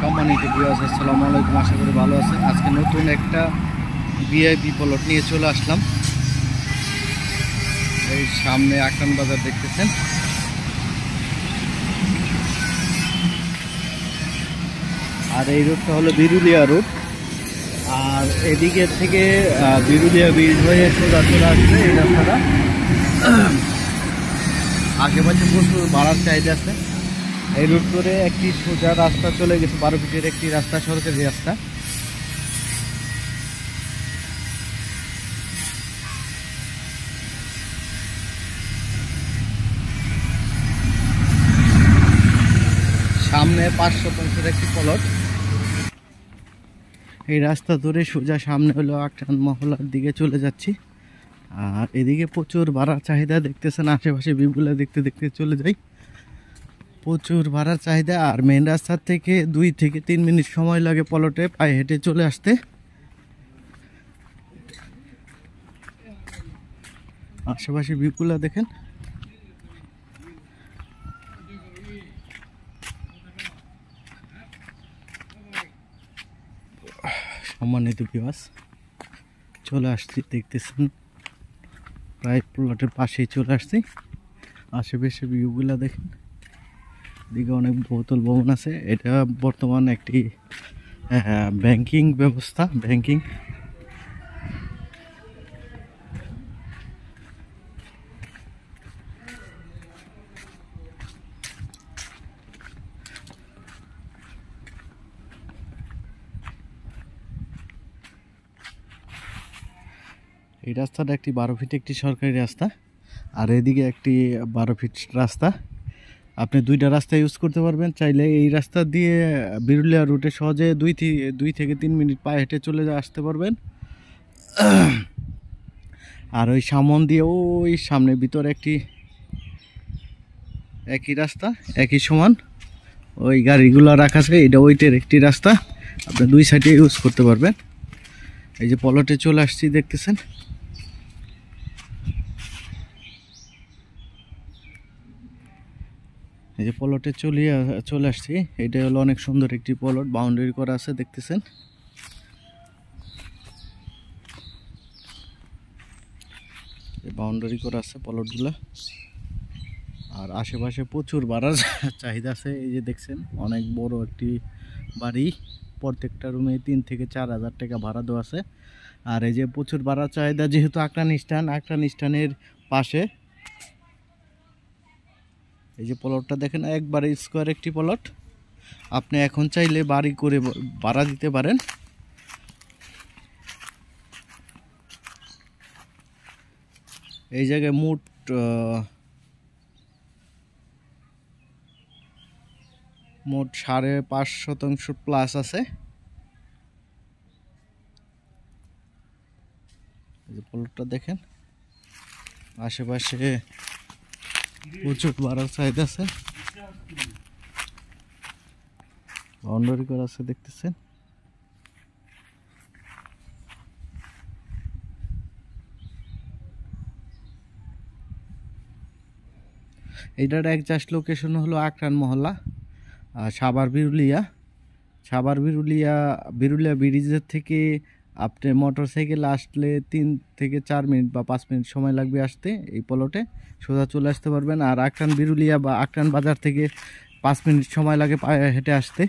সম্মানিত ভিউয়ার্স, আসসালামু আলাইকুম। আশা করি ভালো আছেন। আজকে নতুন একটা ভিআইপি প্লট নিয়ে চলে আসলাম। এই সামনে আকান বাজার দেখতেছেন। আর এই রোডটা হলো বিরুলিয়া রোড। আর এদিকে থেকে বিরুলিয়া ব্রিজ হয়ে সোজা চলে আসবে এই রাস্তাটা। আশেপাশে প্রচুর ভাড়ার চাহিদা আছে। এই রুট করে একটি সোজা রাস্তা চলে গেছে, 12 ফিটের একটি রাস্তা, সরকারি রাস্তা। সামনে 5 শতাংশের একটি প্লট। এই রাস্তা ধরে সোজা সামনে হলো আকান মহলার দিকে চলে যাচ্ছি। আর এদিকে প্রচুর ভাড়ার চাহিদা দেখতেছেন। আশেপাশে ভিউগুলো দেখতে দেখতে চলে যাই। প্রচুর ভাড়ার চাহিদা। আর মেন রাস্তার থেকে 2 থেকে 3 মিনিট সময় লাগে প্লটে পায়ে হেঁটে চলে আসতে। আশেপাশে ভিউগুলো দেখেন। সম্মানিত ভিউয়ার্স, চলে আসছি, দেখতেছেন প্রায় প্লটের পাশেই চলে আসছি। আশেপাশে ভিউগুলো দেখেন। দিকে অনেক বহুতল ভবন আছে। এটা বর্তমান একটি ব্যাংকিং ব্যবস্থা, ব্যাংকিং। এই রাস্তাটা একটি 12 ফিট একটি সরকারি রাস্তা। আর এদিকে একটি 12 ফিট রাস্তা। আপনি 2টা রাস্তা ইউজ করতে পারবেন। চাইলে এই রাস্তা দিয়ে বিরুলিয়া রুটে সহজে 2 থেকে 3 মিনিট পায়ে হেঁটে চলে আসতে পারবেন। আর ওই সামন দিয়ে ওই সামনে ভিতরে একই রাস্তা, একই সমান ওই গাড়িগুলো রাখা আছে। এটা ওইটার একটি রাস্তা, আপনি 2 সাইডে ইউজ করতে পারবেন। এই যে প্লটে চলে আসছি, দেখতেছেন। এই যে প্লটে চলে আসছি। এটা হলো অনেক সুন্দর একটি প্লট, বাউন্ডারি করা আছে, দেখতেছেন। বাউন্ডারি করা আছে প্লটগুলো। আর আশেপাশে প্রচুর ভাড়ার চাহিদা আছে। এই যে দেখছেন, অনেক বড় একটি বাড়ি। প্রত্যেকটা রুমে 3 থেকে 4 হাজার টাকা ভাড়া দেওয়া আছে। আর এই যে প্রচুর ভাড়ার চাহিদা, যেহেতু আকান স্ট্যান্ডের পাশে এই যে প্লটটা দেখেন, একবারে স্কোয়ার একটি প্লট। আপনি এখন চাইলে বাড়ি করে ভাড়া দিতে পারেন। এই জায়গায় মোট 5.5 শতাংশ প্লাস আছে। এই যে প্লটটা দেখেন। আশেপাশে প্রচুর ভাড়ার চাহিদা আছে, বাউন্ডারি করা আছে, দেখতেছেন। এইটার একজাস্ট লোকেশন হলো আকান মহল্লা, সাভার বিরুলিয়া ব্রিজের থেকে আপনি মোটরসাইকেল আসলে 3 থেকে 4 মিনিট বা 5 মিনিট সময় লাগবে আসতে। এই প্লটে সোজা চলে আসতে পারবেন। আর আকান বিরুলিয়া বা আকান বাজার থেকে 5 মিনিট সময় লাগে পায়ে হেঁটে আসতে।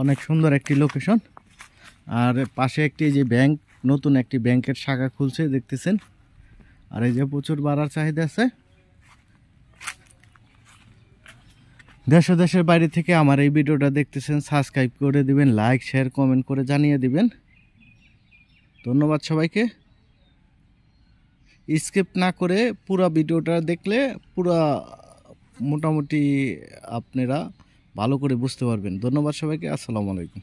অনেক সুন্দর একটি লোকেশন। আর পাশে একটি যে ব্যাংক, নতুন একটি ব্যাংকের শাখা খুলছে, দেখতেছেন। আর এই যে প্রচুর ভাড়ার চাহিদা আছে। দেশের বাইরে থেকে আমার এই ভিডিওটা দেখতেছেন, সাবস্ক্রাইব করে দিবেন, লাইক শেয়ার কমেন্ট করে জানিয়ে দিবেন। ধন্যবাদ সবাইকে। স্কিপ না করে পুরো ভিডিওটা দেখলে মোটামুটি আপনারা ভালো করে বুঝতে পারবেন। ধন্যবাদ সবাইকে। আসসালামু আলাইকুম।